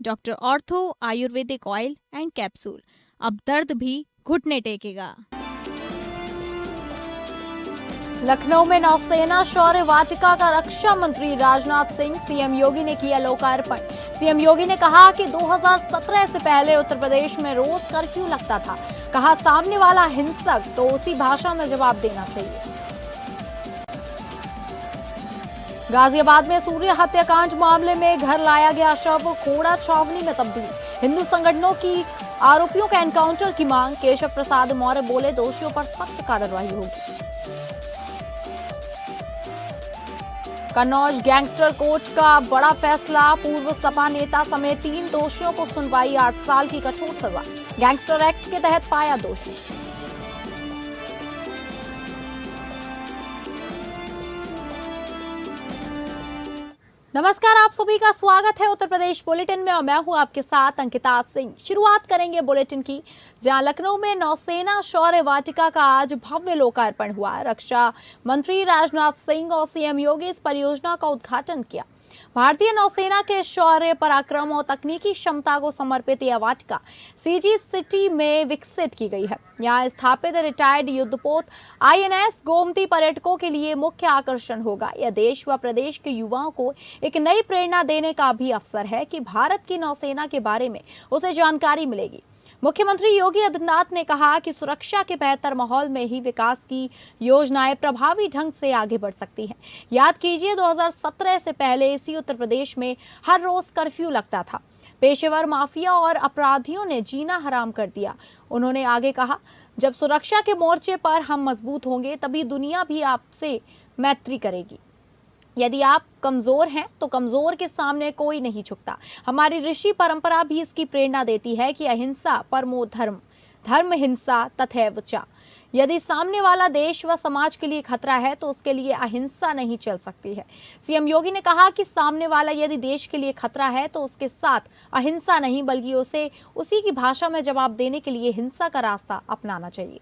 Doctor ortho Ayurvedic oil and capsule, अब दर्द भी घुटने टेकेगा। लखनऊ में नौसेना शौर्य वाटिका का रक्षा मंत्री राजनाथ सिंह, सीएम योगी ने किया लोकार्पण। सीएम योगी ने कहा कि 2017 से पहले उत्तर प्रदेश में रोज कर्फ्यू लगता था। कहा सामने वाला हिंसक तो उसी भाषा में जवाब देना चाहिए। गाजियाबाद में सूर्य हत्याकांड मामले में घर लाया गया शव खोड़ा छावनी में तब्दील। हिंदू संगठनों की आरोपियों का एनकाउंटर की मांग। केशव प्रसाद मौर्य बोले दोषियों पर सख्त कार्रवाई होगी। कन्नौज गैंगस्टर कोर्ट का बड़ा फैसला। पूर्व सपा नेता समेत 3 दोषियों को सुनवाई, 8 साल की कठोर सजा। गैंगस्टर एक्ट के तहत पाया दोषी। नमस्कार, आप सभी का स्वागत है उत्तर प्रदेश बुलेटिन में और मैं हूं आपके साथ अंकिता सिंह। शुरुआत करेंगे बुलेटिन की, जहां लखनऊ में नौसेना शौर्य वाटिका का आज भव्य लोकार्पण हुआ। रक्षा मंत्री राजनाथ सिंह और सीएम योगी इस परियोजना का उद्घाटन किया। भारतीय नौसेना के शौर्य, पराक्रम और तकनीकी क्षमता को समर्पित यह वाटिका सीजी सिटी में विकसित की गई है। यहाँ स्थापित रिटायर्ड युद्धपोत आईएनएस गोमती पर्यटकों के लिए मुख्य आकर्षण होगा। यह देश व प्रदेश के युवाओं को एक नई प्रेरणा देने का भी अवसर है कि भारत की नौसेना के बारे में उसे जानकारी मिलेगी। मुख्यमंत्री योगी आदित्यनाथ ने कहा कि सुरक्षा के बेहतर माहौल में ही विकास की योजनाएं प्रभावी ढंग से आगे बढ़ सकती हैं। याद कीजिए 2017 से पहले इसी उत्तर प्रदेश में हर रोज कर्फ्यू लगता था। पेशेवर माफिया और अपराधियों ने जीना हराम कर दिया। उन्होंने आगे कहा, जब सुरक्षा के मोर्चे पर हम मजबूत होंगे तभी दुनिया भी आपसे मैत्री करेगी। यदि आप कमजोर हैं तो कमजोर के सामने कोई नहीं झुकता। हमारी ऋषि परंपरा भी इसकी प्रेरणा देती है कि अहिंसा परमो धर्म, धर्म हिंसा तथैव च। यदि सामने वाला देश व समाज के लिए खतरा है तो उसके लिए अहिंसा नहीं चल सकती है। सीएम योगी ने कहा कि सामने वाला यदि देश के लिए खतरा है तो उसके साथ अहिंसा नहीं बल्कि उसे उसी की भाषा में जवाब देने के लिए हिंसा का रास्ता अपनाना चाहिए।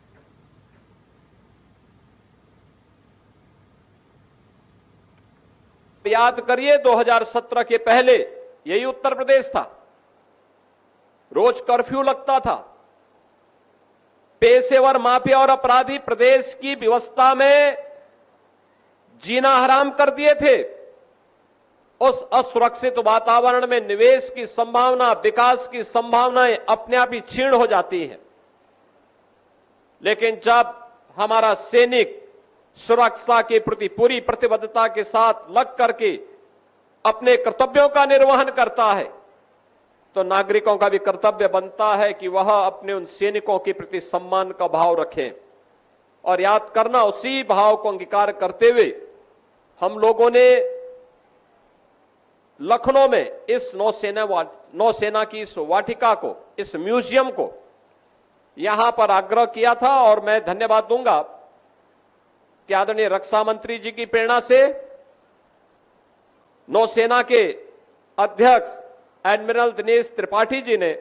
याद करिए 2017 के पहले यही उत्तर प्रदेश था, रोज कर्फ्यू लगता था। पेशेवर माफिया और अपराधी प्रदेश की व्यवस्था में जीना हराम कर दिए थे। उस असुरक्षित वातावरण में निवेश की संभावना, विकास की संभावनाएं अपने आप ही क्षीण हो जाती हैं। लेकिन जब हमारा सैनिक सुरक्षा के प्रति पूरी प्रतिबद्धता के साथ लग करके अपने कर्तव्यों का निर्वहन करता है तो नागरिकों का भी कर्तव्य बनता है कि वह अपने उन सैनिकों के प्रति सम्मान का भाव रखें। और याद करना, उसी भाव को अंगीकार करते हुए हम लोगों ने लखनऊ में इस नौसेना की इस वाटिका को, इस म्यूजियम को यहां पर आग्रह किया था। और मैं धन्यवाद दूंगा कि आदरणीय रक्षा मंत्री जी की प्रेरणा से नौसेना के अध्यक्ष एडमिरल दिनेश त्रिपाठी जी ने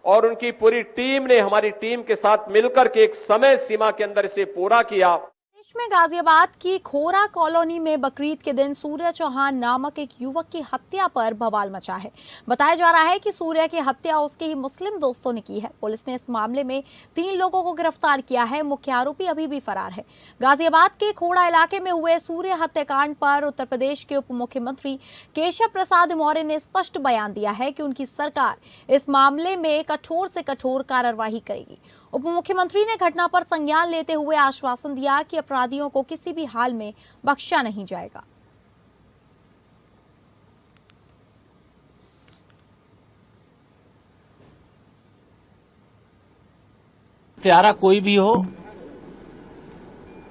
और उनकी पूरी टीम ने हमारी टीम के साथ मिलकर के एक समय सीमा के अंदर इसे पूरा किया। देश में गाजियाबाद की खोरा कॉलोनी में बकरीद के दिन सूर्य चौहान नामक एक युवक की हत्या पर बवाल मचा है। बताया जा रहा है कि सूर्य की हत्या उसके ही मुस्लिम दोस्तों ने की है। पुलिस ने इस मामले में 3 लोगों को गिरफ्तार किया है। मुख्य आरोपी अभी भी फरार है। गाजियाबाद के खोड़ा इलाके में हुए सूर्य हत्याकांड पर उत्तर प्रदेश के उप मुख्यमंत्री केशव प्रसाद मौर्य ने स्पष्ट बयान दिया है कि उनकी सरकार इस मामले में कठोर से कठोर कार्रवाई करेगी। उप मुख्यमंत्री ने घटना पर संज्ञान लेते हुए आश्वासन दिया कि अपराधियों को किसी भी हाल में बख्शा नहीं जाएगा। हत्यारा कोई भी हो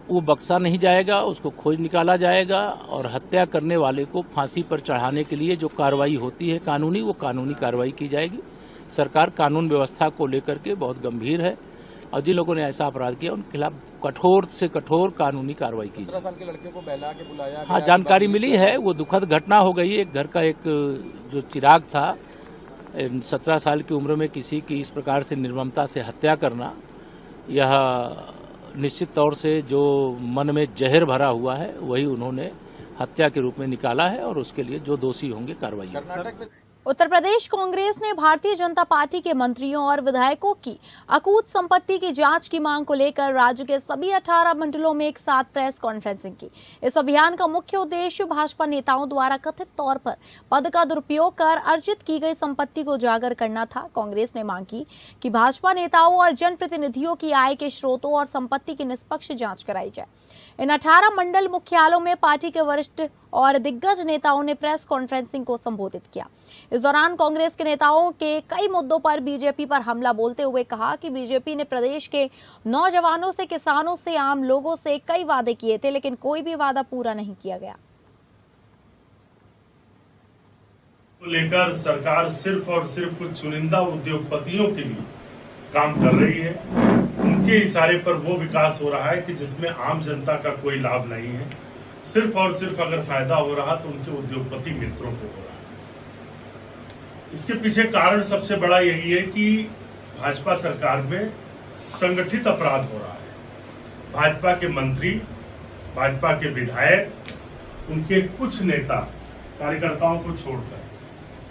वो बख्शा नहीं जाएगा, उसको खोज निकाला जाएगा और हत्या करने वाले को फांसी पर चढ़ाने के लिए जो कार्रवाई होती है कानूनी, वो कानूनी कार्रवाई की जाएगी। सरकार कानून व्यवस्था को लेकर के बहुत गंभीर है और जिन लोगों ने ऐसा अपराध किया उनके खिलाफ कठोर से कठोर कानूनी कार्रवाई की जाए। 17 साल के लड़के को बहला के बुलाया। हाँ, जानकारी मिली है, वो दुखद घटना हो गई। एक घर का एक जो चिराग था, 17 साल की उम्र में किसी की इस प्रकार से निर्ममता से हत्या करना, यह निश्चित तौर से जो मन में जहर भरा हुआ है वही उन्होंने हत्या के रूप में निकाला है और उसके लिए जो दोषी होंगे कार्रवाई। उत्तर प्रदेश कांग्रेस ने भारतीय जनता पार्टी के मंत्रियों और विधायकों की अकूत संपत्ति की जांच की मांग को लेकर राज्य के सभी 18 मंडलों में एक साथ प्रेस कॉन्फ्रेंसिंग की। इस अभियान का मुख्य उद्देश्य भाजपा नेताओं द्वारा कथित तौर पर पद का दुरुपयोग कर अर्जित की गई संपत्ति को उजागर करना था। कांग्रेस ने मांग की कि भाजपा नेताओं और जनप्रतिनिधियों की आय के स्रोतों और संपत्ति की निष्पक्ष जाँच कराई जाए। इन 18 मंडल मुख्यालयों में पार्टी के वरिष्ठ और दिग्गज नेताओं ने प्रेस कॉन्फ्रेंसिंग को संबोधित किया। इस दौरान कांग्रेस के नेताओं के कई मुद्दों पर बीजेपी पर हमला बोलते हुए कहा कि बीजेपी ने प्रदेश के नौजवानों से, किसानों से, आम लोगों से कई वादे किए थे, लेकिन कोई भी वादा पूरा नहीं किया गया। को लेकर सरकार सिर्फ और सिर्फ कुछ चुनिंदा उद्योगपतियों के लिए काम कर रही है। उनके इशारे पर वो विकास हो रहा है कि जिसमें आम जनता का कोई लाभ नहीं है। सिर्फ और सिर्फ अगर फायदा हो रहा तो उनके उद्योगपति मित्रों को हो रहा है। इसके पीछे कारण सबसे बड़ा यही है कि भाजपा सरकार में संगठित अपराध हो रहा है। भाजपा के मंत्री, भाजपा के विधायक, उनके कुछ नेता, कार्यकर्ताओं को छोड़कर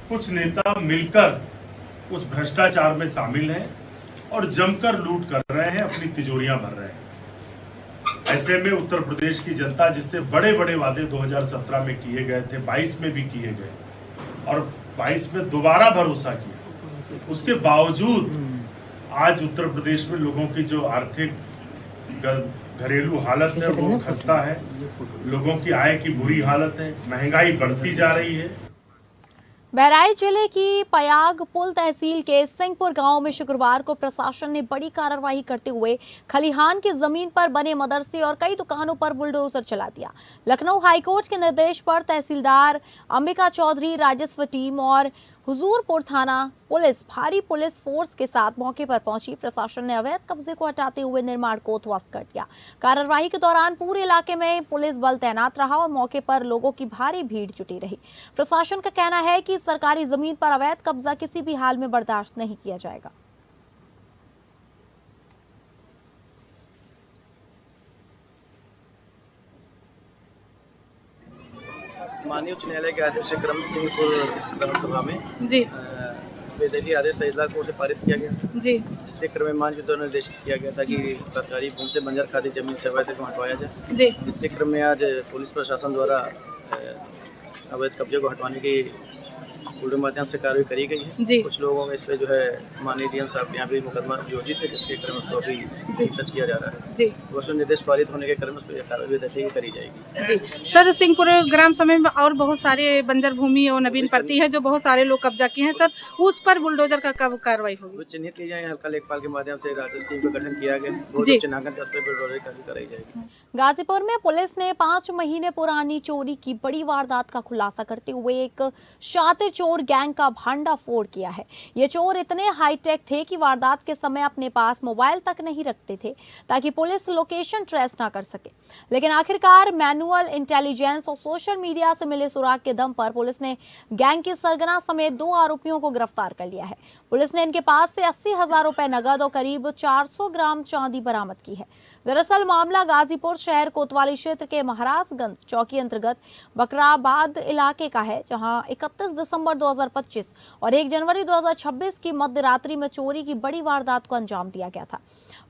कुछ नेता मिलकर उस भ्रष्टाचार में शामिल हैं और जमकर लूट कर रहे हैं, अपनी तिजोरियां भर रहे हैं। ऐसे में उत्तर प्रदेश की जनता, जिससे बड़े बड़े वादे 2017 में किए गए थे, 22 में भी किए गए और 22 में दोबारा भरोसा किया, उसके बावजूद आज उत्तर प्रदेश में लोगों की जो आर्थिक घरेलू हालत है वो खस्ता है। लोगों की आय की बुरी हालत है, महंगाई बढ़ती जा रही है। बहराइच जिले की पयागपुल तहसील के सिंहपुर गांव में शुक्रवार को प्रशासन ने बड़ी कार्रवाई करते हुए खलिहान की जमीन पर बने मदरसे और कई दुकानों पर बुलडोजर चला दिया। लखनऊ हाईकोर्ट के निर्देश पर तहसीलदार अंबिका चौधरी, राजस्व टीम और हुजूरपुर थाना पुलिस भारी पुलिस फोर्स के साथ मौके पर पहुंची। प्रशासन ने अवैध कब्जे को हटाते हुए निर्माण को ध्वस्त कर दिया। कार्रवाई के दौरान पूरे इलाके में पुलिस बल तैनात रहा और मौके पर लोगों की भारी भीड़ जुटी रही। प्रशासन का कहना है कि सरकारी जमीन पर अवैध कब्जा किसी भी हाल में बर्दाश्त नहीं किया जाएगा। माननीय उच्च न्यायालय के आदेश से क्रम सिंहपुर विधानसभा में जी बेदखली आदेश तहसीलदार कोर्ट से पारित किया गया, जी जिससे क्रम मान के द्वारा निर्देशित किया गया था कि सरकारी भूमि से बंजर खादी जमीन से अवैध को हटवाया जाए। जी जिससे क्रम में आज पुलिस प्रशासन द्वारा अवैध कब्जे को हटवाने की पूर्ण माध्यम से कार्रवाई करी गई है। जी। कुछ लोगों में इस पे जो है माननीय डीएम साहब के यहाँ भी मुकदमा योजित है, जिसके क्रम उसको अभी दर्ज किया जा रहा है। जी तो उसमें निर्देश पारित होने के क्रम उस पर कार्रवाई बेदखली करी जाएगी। जी सर, सिंहपुर ग्राम सभा में और बहुत सारे बंजर भूमि और नवीन पड़ती है जो बहुत सारे लोग कब्जा किए हैं सर, उस पर बुलडोजर का कब कार्रवाई होगी? वो चिन्हित की जाए, हल्का लेखपाल के माध्यम से राजस्व टीम का गठन किया गया। जी। चिन्हांकन पर बुलडोजर कार्रवाई कराई जाएगी। गाजीपुर में पुलिस ने 5 महीने पुरानी चोरी की बड़ी वारदात का खुलासा करते हुए एक शातिर चोर गैंग का भांडाफोड़ किया है। ये चोर इतने हाईटेक थे कि वारदात के समय अपने पास मोबाइल तक नहीं रखते थे ताकि पुलिस लोकेशन ट्रेस ना कर सके। लेकिन आखिरकार मैनुअल इंटेलिजेंस और सोशल मीडिया से मिले सुराग के दम पर पुलिस ने गैंग के सरगना समेत 2 आरोपियों को गिरफ्तार कर लिया है। पुलिस ने इनके पास से 80,000 रुपए नगद और करीब 400 ग्राम चांदी बरामद की है। दरअसल मामला गाजीपुर शहर कोतवाली क्षेत्र के महाराजगंज चौकी अंतर्गत बकराबाद इलाके का है, जहां 31 दिसंबर 2025 और 1 जनवरी 2026 की मध्य रात्रि में चोरी की बड़ी वारदात को अंजाम दिया गया था।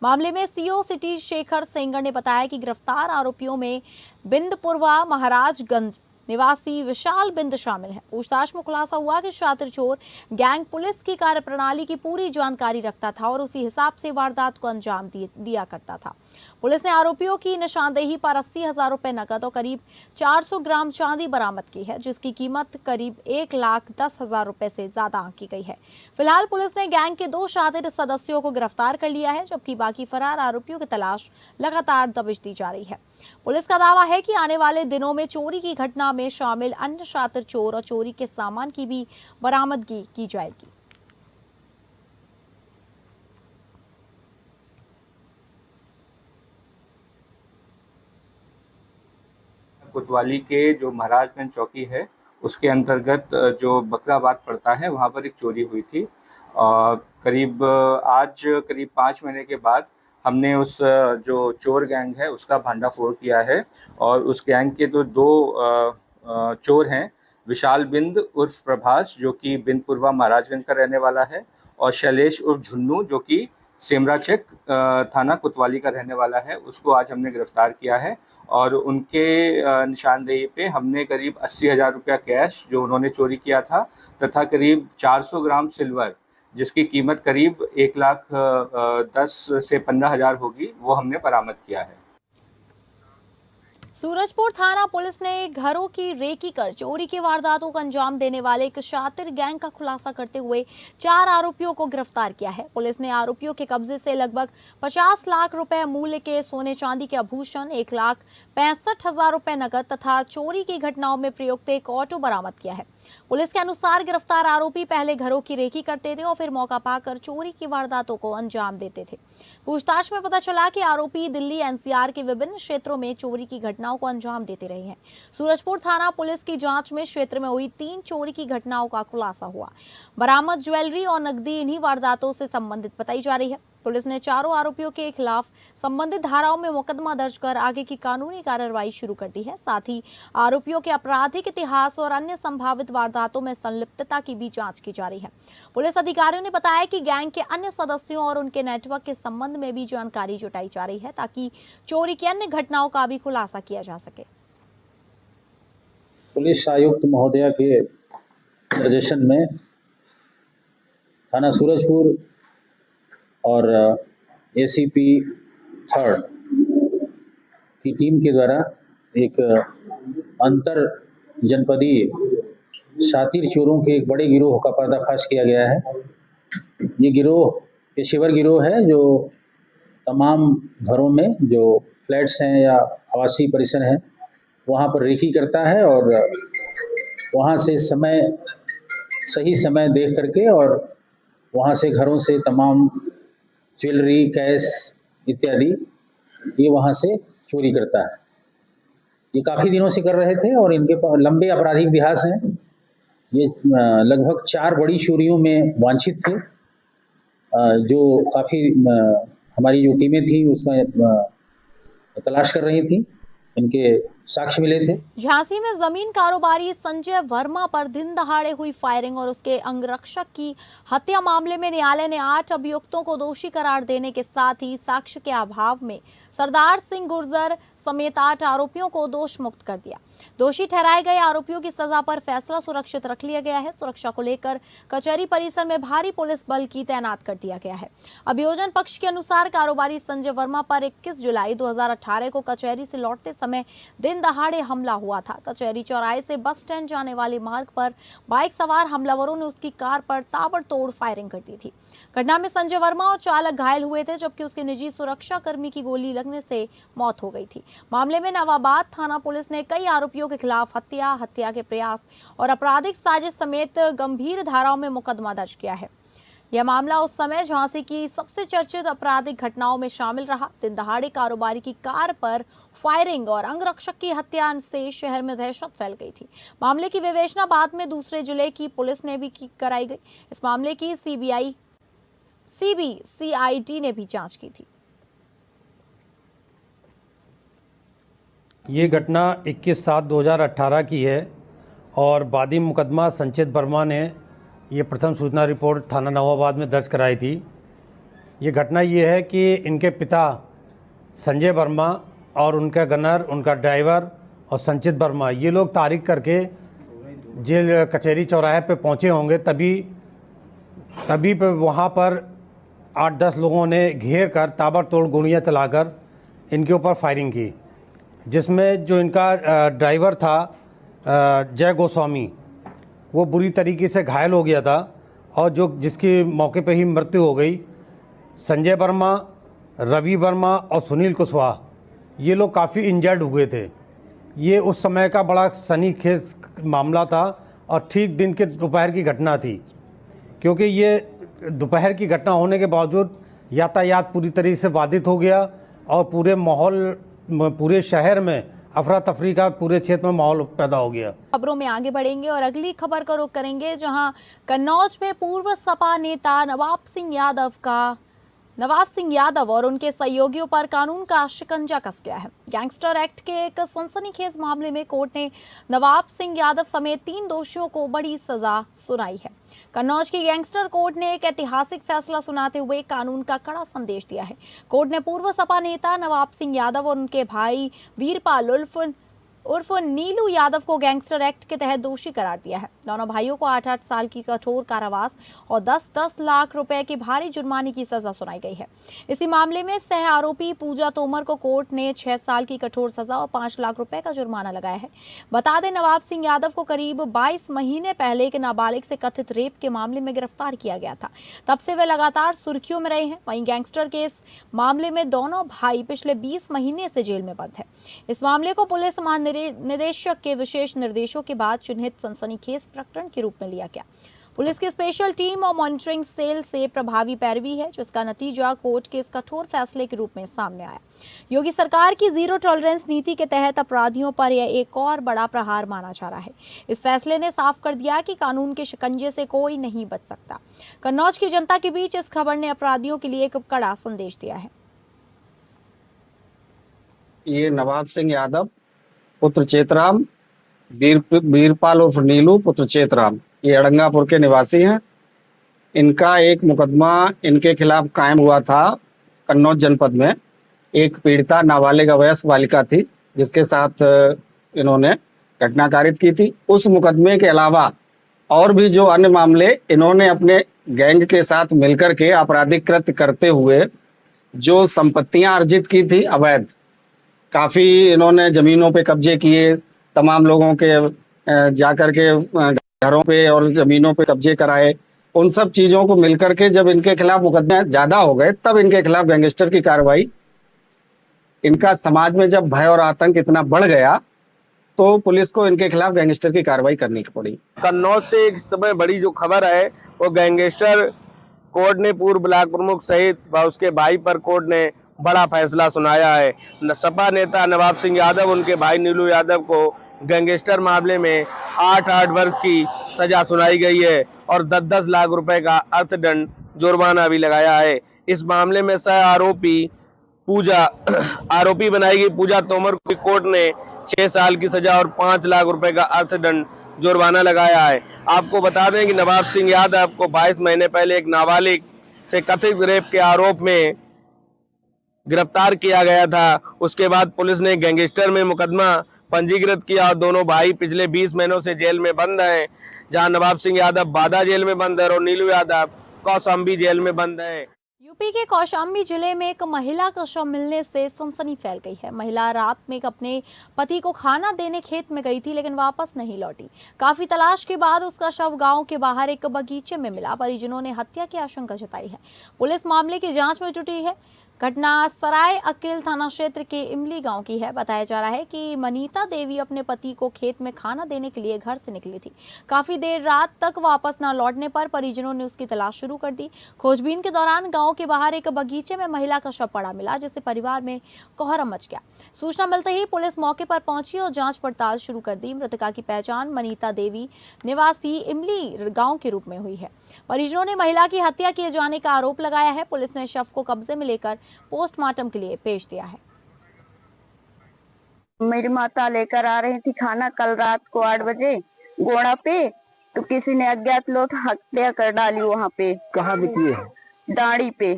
मामले में सीओ सिटी शेखर सेंगर ने बताया कि गिरफ्तार आरोपियों में बिंदपुरवा महाराजगंज निवासी विशाल बिंद शामिल है। पूछताछ में खुलासा हुआ कि शातिर चोर गैंग पुलिस की कार्यप्रणाली की पूरी जानकारी रखता था और उसी हिसाब से वारदात को अंजाम दिया करता था। पुलिस ने आरोपियों की निशानदेही पर 80,000 रुपए नकद और करीब 400 ग्राम चांदी बरामद की है, जिसकी कीमत करीब 1,10,000 रुपए से ज्यादा आंकी गई है। फिलहाल पुलिस ने गैंग के 2 शातिर सदस्यों को गिरफ्तार कर लिया है, जबकि बाकी फरार आरोपियों की तलाश लगातार दबिश दी जा रही है। पुलिस का दावा है कि आने वाले दिनों में चोरी की घटना में शामिल अन्य शातिर चोर और चोरी के सामान की भी बरामदगी की जाएगी। कोतवाली के जो महाराजगंज चौकी है उसके अंतर्गत जो बकराबाद पड़ता है वहाँ पर एक चोरी हुई थी। आज करीब 5 महीने के बाद हमने उस जो चोर गैंग है उसका भांडाफोड़ किया है और उस गैंग के जो 2 चोर हैं विशाल बिंद उर्फ प्रभास जो कि बिंदपुरवा महाराजगंज का रहने वाला है, और शैलेश उर्फ झुन्नू जो कि सेमराचक थाना कोतवाली का रहने वाला है, उसको आज हमने गिरफ्तार किया है। और उनके निशानदेही पे हमने करीब 80,000 रुपया कैश जो उन्होंने चोरी किया था तथा करीब 400 ग्राम सिल्वर जिसकी कीमत करीब 1,10,000 से 15,000 होगी, वो हमने बरामद किया है। सूरजपुर थाना पुलिस ने घरों की रेकी कर चोरी की वारदातों को अंजाम देने वाले एक शातिर गैंग का खुलासा करते हुए 4 आरोपियों को गिरफ्तार किया है। पुलिस ने आरोपियों के कब्जे से लगभग 50 लाख रुपए मूल्य के सोने चांदी के आभूषण, 1,65,000 रुपए नकद तथा चोरी की घटनाओं में प्रयुक्त एक ऑटो बरामद किया है। पुलिस के अनुसार गिरफ्तार आरोपी पहले घरों की रेकी करते थे और फिर मौका पाकर चोरी की वारदातों को अंजाम देते थे। पूछताछ में पता चला कि आरोपी दिल्ली एनसीआर के विभिन्न क्षेत्रों में चोरी की घटनाओं को अंजाम देते रहे हैं। सूरजपुर थाना पुलिस की जांच में क्षेत्र में हुई 3 चोरी की घटनाओं का खुलासा हुआ। बरामद ज्वेलरी और नकदी इन्हीं वारदातों से संबंधित बताई जा रही है। पुलिस ने चारों आरोपियों के खिलाफ संबंधित धाराओं में मुकदमा दर्ज कर आगे की कानूनी कार्रवाई शुरू कर दी है। साथ ही आरोपियों के आपराधिक इतिहास और अन्य संभावित वारदातों में संलिप्तता की भी जांच की जा रही है। पुलिस अधिकारियों ने बताया कि गैंग के अन्य सदस्यों और उनके नेटवर्क के संबंध में भी जानकारी जुटाई जा रही है ताकि चोरी की अन्य घटनाओं का भी खुलासा किया जा सके। पुलिस आयुक्त महोदया के निर्देशन में थाना सूरजपुर और एसीपी 3rd की टीम के द्वारा एक अंतर जनपदीय शातिर चोरों के एक बड़े गिरोह का पर्दाफाश किया गया है। ये गिरोह पेशेवर गिरोह है जो तमाम घरों में जो फ्लैट्स हैं या आवासीय परिसर हैं वहाँ पर रेकी करता है और वहाँ से सही समय देख करके और वहाँ से घरों से तमाम ज्वेलरी, कैश इत्यादि ये वहाँ से चोरी करता है। ये काफ़ी दिनों से कर रहे थे और इनके पास लंबे आपराधिक इतिहास हैं। ये लगभग 4 बड़ी चोरियों में वांछित थे जो काफ़ी हमारी जो टीमें थी उसमें तलाश कर रही थी। इनके साक्ष्य मिले थे। झांसी में जमीन कारोबारी संजय वर्मा पर दिन दहाड़े हुई फायरिंग और उसके अंगरक्षक की हत्या मामले में न्यायालय ने 8 अभियुक्तों को दोषी करार देने के साथ ही साक्ष्य के अभाव में सरदार सिंह गुर्जर समेत 8 आरोपियों को दोष मुक्त कर दिया। दोषी ठहराए गए आरोपियों की सजा पर फैसला सुरक्षित रख लिया गया है। सुरक्षा को लेकर कचहरी परिसर में भारी पुलिस बल की तैनात कर दिया गया है। अभियोजन पक्ष के अनुसार कारोबारी संजय वर्मा पर 21 जुलाई 2018 को कचहरी से लौटते समय दिन दहाड़े हमला हुआ था। कचहरी चौराहे से बस स्टैंड जाने वाले मार्ग पर बाइक सवार हमलावरों ने उसकी कार पर ताबड़तोड़ फायरिंग कर दी थी। घटना में संजय वर्मा और चालक घायल हुए थे जबकि उसके निजी सुरक्षा कर्मी की गोली लगने से मौत हो गई थी। मामले में नवाबाद थाना पुलिस ने कई आरोपियों के खिलाफ हत्या के प्रयास और आपराधिक साजिश समेत गंभीर धाराओं में मुकदमा दर्ज किया है। यह मामला उस समय झांसी की सबसे चर्चित आपराधिक घटनाओं में शामिल रहा। दिन दहाड़े कारोबारी की कार पर फायरिंग और अंगरक्षक की हत्या से शहर में दहशत फैल गई थी। मामले की विवेचना बाद में दूसरे जिले की पुलिस ने भी कराई गई। इस मामले की सीबीसीआईडी ने भी जांच की थी। ये घटना 21/7/2018 की है और वादी मुकदमा संचित वर्मा ने ये प्रथम सूचना रिपोर्ट थाना नवाबाद में दर्ज कराई थी। ये घटना ये है कि इनके पिता संजय वर्मा और उनका गनर, उनका ड्राइवर और संचित वर्मा ये लोग तारीख करके जेल कचहरी चौराहे पे पहुँचे होंगे। तभी पे वहाँ पर 8-10 लोगों ने घेर कर ताबड़तोड़ गोलियाँ चलाकर इनके ऊपर फायरिंग की, जिसमें जो इनका ड्राइवर था जय गोस्वामी वो बुरी तरीके से घायल हो गया था और जिसकी मौके पे ही मृत्यु हो गई। संजय वर्मा, रवि वर्मा और सुनील कुशवाहा ये लोग काफ़ी इंजर्ड हुए थे। ये उस समय का बड़ा सनसनीखेज मामला था और ठीक दिन के दोपहर की घटना थी, क्योंकि ये दोपहर की घटना होने के बावजूद यातायात पूरी तरीके से बाधित हो गया और पूरे माहौल, पूरे शहर में अफरा तफरी का पूरे क्षेत्र में माहौल पैदा हो गया। खबरों में आगे बढ़ेंगे और अगली खबर का रुख करेंगे, जहां कन्नौज में पूर्व सपा नेता नवाब सिंह यादव का नवाब सिंह यादव और उनके सहयोगियों पर कानून का शिकंजा कस गया है। गैंगस्टर एक्ट के एक सनसनीखेज मामले में कोर्ट ने नवाब सिंह यादव समेत 3 दोषियों को बड़ी सजा सुनाई है। कन्नौज की गैंगस्टर कोर्ट ने एक ऐतिहासिक फैसला सुनाते हुए कानून का कड़ा संदेश दिया है। कोर्ट ने पूर्व सपा नेता नवाब सिंह यादव और उनके भाई वीरपाल उर्फ नीलू यादव को गैंगस्टर एक्ट के तहत दोषी करार दिया है। दोनों भाइयों को 8-8 साल की कठोर कारावास और 10-10 लाख रुपए की भारी जुर्माने की सजा सुनाई गई है। इसी मामले में सह आरोपी पूजा तोमर को कोर्ट ने 6 साल की कठोर सजा और 5 लाख रुपए का जुर्माना लगाया है। बता दें, नवाब सिंह यादव को करीब 22 महीने पहले एक नाबालिग से कथित रेप के मामले में गिरफ्तार किया गया था। तब से वे लगातार सुर्खियों में रहे हैं। वहीं गैंगस्टर के इस मामले में दोनों भाई पिछले 20 महीने से जेल में बंद है। इस मामले को पुलिस निदेशक के विशेष निर्देशों के बाद चिन्हित सनसनीखेज प्रकरण के रूप में लिया गया। पुलिस की स्पेशल टीम और मॉनिटरिंग सेल से प्रभावी पैरवी है, जिसका नतीजा कोर्ट के इस कठोर फैसले के रूप में सामने आया। योगी सरकार की जीरो टॉलरेंस नीति के तहत अपराधियों पर यह एक और बड़ा प्रहार माना जा रहा है। इस फैसले ने साफ कर दिया कि कानून के शिकंजे से कोई नहीं बच सकता। कन्नौज की जनता के बीच इस खबर ने अपराधियों के लिए एक कड़ा संदेश दिया है। ये नवाब सिंह यादव पुत्र चेतराम, वीरपाल उर्फ नीलू पुत्र चेतराम, ये अड़ंगापुर के निवासी हैं। इनका एक मुकदमा इनके खिलाफ कायम हुआ था कन्नौज जनपद में। एक पीड़िता नाबालिग अवयस्क बालिका थी जिसके साथ इन्होंने घटना कारित की थी। उस मुकदमे के अलावा और भी जो अन्य मामले इन्होंने अपने गैंग के साथ मिलकर के आपराधिक कृत्य करते हुए जो संपत्तियां अर्जित की थी अवैध, काफ़ी इन्होंने ज़मीनों पे कब्जे किए, तमाम लोगों के जाकर के घरों पे और ज़मीनों पे कब्जे कराए। उन सब चीज़ों को मिलकर के जब इनके खिलाफ मुकदमे ज़्यादा हो गए तब इनके खिलाफ गैंगस्टर की कार्रवाई, इनका समाज में जब भय और आतंक इतना बढ़ गया तो पुलिस को इनके खिलाफ गैंगस्टर की कार्रवाई करनी पड़ी। कन्नौज से इस समय बड़ी जो खबर है वो गैंगस्टर कोर्ट ने पूर्व ब्लॉक प्रमुख सहित व उसके भाई पर कोर्ट ने बड़ा फैसला सुनाया है। सपा नेता नवाब सिंह यादव उनके भाई नीलू यादव को गैंगस्टर मामले में 8-8 वर्ष की सजा सुनाई गई है और 10-10 लाख रुपए का अर्थदंड जुर्माना भी लगाया है। इस मामले में सह आरोपी बनाई गई पूजा तोमर को कोर्ट ने 6 साल की सजा और 5 लाख रुपए का अर्थदंड जुर्माना लगाया है। आपको बता दें कि नवाब सिंह यादव को 22 महीने पहले एक नाबालिग से कथित रेप के आरोप में गिरफ्तार किया गया था। उसके बाद पुलिस ने गैंगस्टर में मुकदमा पंजीकृत किया और दोनों भाई पिछले 20 महीनों से जेल में बंद हैं, जहां नवाब सिंह यादव बादा जेल में बंद है और नीलू यादव कौशाम्बी जेल में बंद है। यूपी के कौशाम्बी जिले में एक महिला का शव मिलने से सनसनी फैल गई है। महिला रात में अपने पति को खाना देने खेत में गई थी, लेकिन वापस नहीं लौटी। काफी तलाश के बाद उसका शव गांव के बाहर एक बगीचे में मिला। परिजनों ने हत्या की आशंका जताई है। पुलिस मामले की जांच में जुटी है। घटना सराय अकील थाना क्षेत्र के इमली गांव की है। बताया जा रहा है कि मनीता देवी अपने पति को खेत में खाना देने के लिए घर से निकली थी। काफी देर रात तक वापस न लौटने पर परिजनों ने उसकी तलाश शुरू कर दी। खोजबीन के दौरान गांव के बाहर एक बगीचे में महिला का शव पड़ा मिला, जिससे परिवार में कोहराम मच गया। सूचना मिलते ही पुलिस मौके पर पहुंची और जांच पड़ताल शुरू कर दी। मृतका की पहचान मनीता देवी निवासी इमली गाँव के रूप में हुई है। परिजनों ने महिला की हत्या किए जाने का आरोप लगाया है। पुलिस ने शव को कब्जे में लेकर पोस्टमार्टम के लिए पेश दिया है। मेरी माता लेकर आ रही थी खाना कल रात को 8 बजे गोड़ा पे, तो किसी ने अज्ञात लोग हत्या कर डाली वहाँ पे। कहाँ भी किए हैं? दाढ़ी पे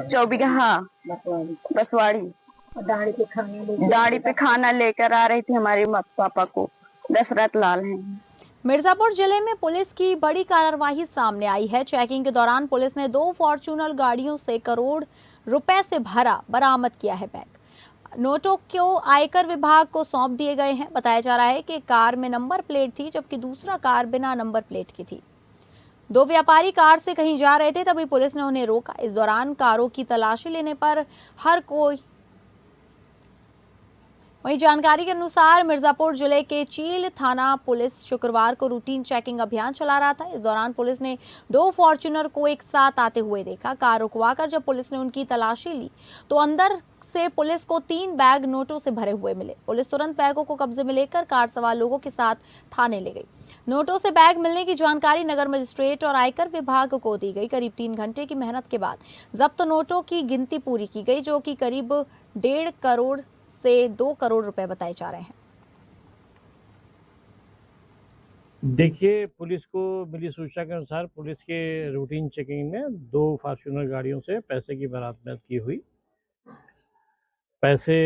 24 हाँ बसवाड़ी। दाढ़ी पे खाना लेकर आ रही थी हमारे पापा को। दशरथ लाल हैं। मिर्जापुर जिले में पुलिस की बड़ी कार्रवाई सामने आई है। चेकिंग के दौरान पुलिस ने 2 फॉर्च्यूनर गाड़ियों से करोड़ रुपए से भरा बरामद किया है बैग। नोटों को आयकर विभाग को सौंप दिए गए हैं। बताया जा रहा है कि कार में नंबर प्लेट थी, जबकि दूसरा कार बिना नंबर प्लेट की थी। 2 व्यापारी कार से कहीं जा रहे थे, तभी पुलिस ने उन्हें रोका। इस दौरान कारों की तलाशी लेने पर हर कोई वहीं जानकारी के अनुसार मिर्जापुर जिले के चील थाना पुलिस शुक्रवार को रूटीन चेकिंग अभियान चला रहा था। इस दौरान पुलिस ने 2 फॉर्च्यूनर को एक साथ आते हुए देखा। कार रुकवाकर जब पुलिस ने उनकी तलाशी ली तो अंदर से पुलिस को 3 बैग नोटों से भरे हुए मिले। पुलिस तुरंत बैगों को कब्जे में लेकर कार सवार लोगों के साथ थाने ले गई। नोटों से बैग मिलने की जानकारी नगर मजिस्ट्रेट और आयकर विभाग को दी गई। करीब 3 घंटे की मेहनत के बाद जब्त नोटों की गिनती पूरी की गई, जो कि करीब 1.5 करोड़ से 2 करोड़ रुपए बताए जा रहे हैं। देखिए, पुलिस को मिली सूचना के अनुसार पुलिस के रूटीन चेकिंग में 2 फॉर्च्यूनर गाड़ियों से पैसे की बरामद की हुई। पैसे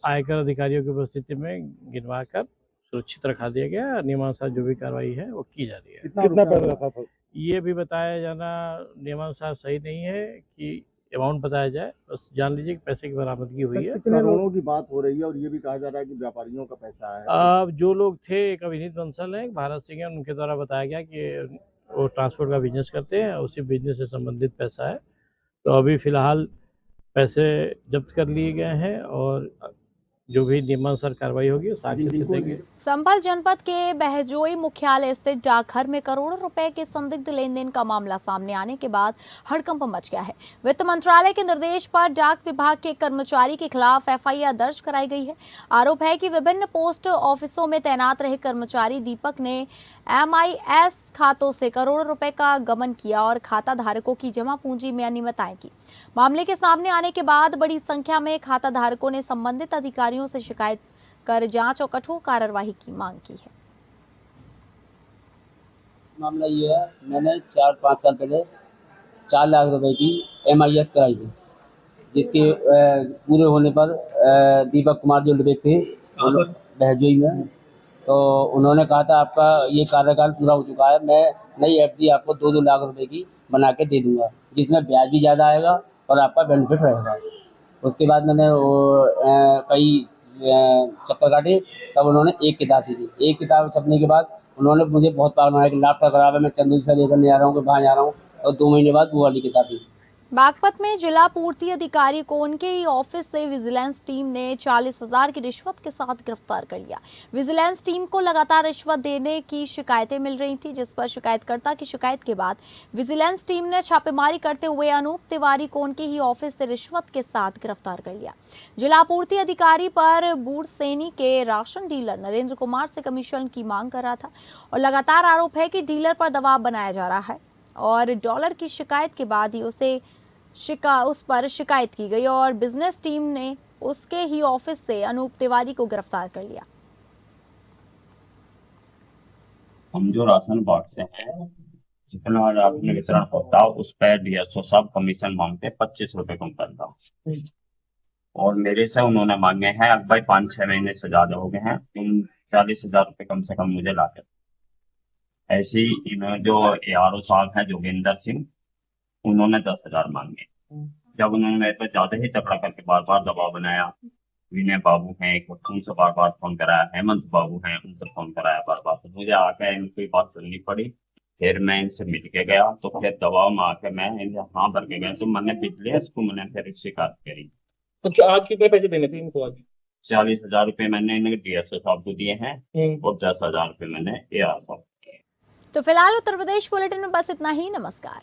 आयकर अधिकारियों की उपस्थिति में गिनवाकर सुरक्षित रखा दिया गया। नियमानुसार जो भी कार्रवाई है वो की जा रही है। कितना पैसा रखा था? ये भी बताया जाना नियमानुसार सही नहीं है कि अमाउंट बताया जाए। बस जान लीजिए कि पैसे की बरामदगी हुई है। कितने करोड़ों की बात हो रही है और ये भी कहा जा रहा है कि व्यापारियों का पैसा है। अब जो लोग थे, एक अविनीत बंसल है, एक भारत सिंह है, उनके द्वारा बताया गया कि वो ट्रांसपोर्ट का बिजनेस करते हैं, उसी बिजनेस से संबंधित पैसा है। तो अभी फिलहाल पैसे जब्त कर लिए गए हैं और जो भी नियमानुसार कार्रवाई होगी साक्ष्य से देंगे। संभल जनपद के बहजोई मुख्यालय स्थित डाकघर में करोड़ों रुपए के संदिग्ध लेन देन का मामला सामने आने के बाद हड़कंप मच गया है। वित्त मंत्रालय के निर्देश पर डाक विभाग के कर्मचारी के खिलाफ एफआईआर दर्ज कराई गई है। आरोप है कि विभिन्न पोस्ट ऑफिसों में तैनात रहे कर्मचारी दीपक ने MIS खातों से करोड़ों रुपए का गबन किया और खाता धारकों की जमा पूंजी में अनियमितताएं की। मामले के सामने आने के बाद बड़ी संख्या में खाता धारकों ने संबंधित अधिकारियों से शिकायत कर जांच और कठोर कार्रवाई की मांग की है। मामला ये है, मैंने 4-5 साल पहले 4 लाख रुपए की MIS कराई थी, जिसके पूरे होने पर दीपक कुमार जो विवेक थे बहजोई में, तो उन्होंने कहा था आपका ये कार्यकाल पूरा हो चुका है, मैं नई FD आपको 2-2 लाख रुपए की बना के दे दूंगा, जिसमें ब्याज भी ज़्यादा आएगा और आपका बेनिफिट रहेगा। उसके बाद मैंने कई चक्कर काटे, तब उन्होंने एक किताब दी थी। एक किताब छपने के बाद उन्होंने मुझे बहुत पागल बनाया कि लैपटॉप खराब है, मैं चंदूरी से लेकर नहीं आ रहा हूँ, कि बाहर आ रहा हूँ, और 2 महीने बाद वो वाली किताब दी। बागपत में जिला पूर्ति अधिकारी को उनके ही ऑफिस से विजिलेंस टीम ने 40,000 की रिश्वत के साथ गिरफ्तार कर लिया। विजिलेंस टीम को लगातार रिश्वत देने की शिकायतें मिल रही थी, जिस पर शिकायतकर्ता की शिकायत के बाद विजिलेंस टीम ने छापेमारी करते हुए अनूप तिवारी को उनके ही ऑफिस से रिश्वत के साथ गिरफ्तार कर लिया। जिला पूर्ति अधिकारी पर बूढ़सैनी के राशन डीलर नरेंद्र कुमार से कमीशन की मांग कर रहा था और लगातार आरोप है कि डीलर पर दबाव बनाया जा रहा है और डॉलर की शिकायत के बाद ही उस पर शिकायत की गई और बिजनेस टीम ने उसके ही ऑफिस से अनूप तिवारी को गिरफ्तार कर लिया। हम जो राशन बांटते हैं, जितना राशन वितरण होता है उस पर DSO साहब कमीशन मांगते हैं 25 रुपए कुंटल का, और मेरे से उन्होंने मांगे हैं अब भाई 5-6 महीने से ज्यादा हो गए हैं, 40,000 रुपए कम से कम मुझे लाके। ऐसे ही इन्होंने जो ARO साहब हैं जोगिंदर सिंह, उन्होंने 10,000 मांगे। जब उन्होंने मेरे पर ज्यादा ही तकड़ा करके बार बार दबाव बनाया, विनय बाबू हैं उनसे बार बार फोन कराया, हेमंत बाबू हैं उनसे फोन कराया बार बार, तो मुझे आकर इनकी बात सुननी पड़ी। फिर मैं इनसे मिल के गया, तो फिर दबाव में आकर मैं यहाँ भर के गया, तो मैंने बिजनेस को मैंने फिर शिकायत करी। तो आज कितने पैसे देने थे इनको? आज 40,000 रुपए मैंने इन्हें DSO साहब को दिए हैं और 10,000 रुपए मैंने ARO साहब को दिए। तो फिलहाल उत्तर प्रदेश बुलेटिन में बस इतना ही। नमस्कार।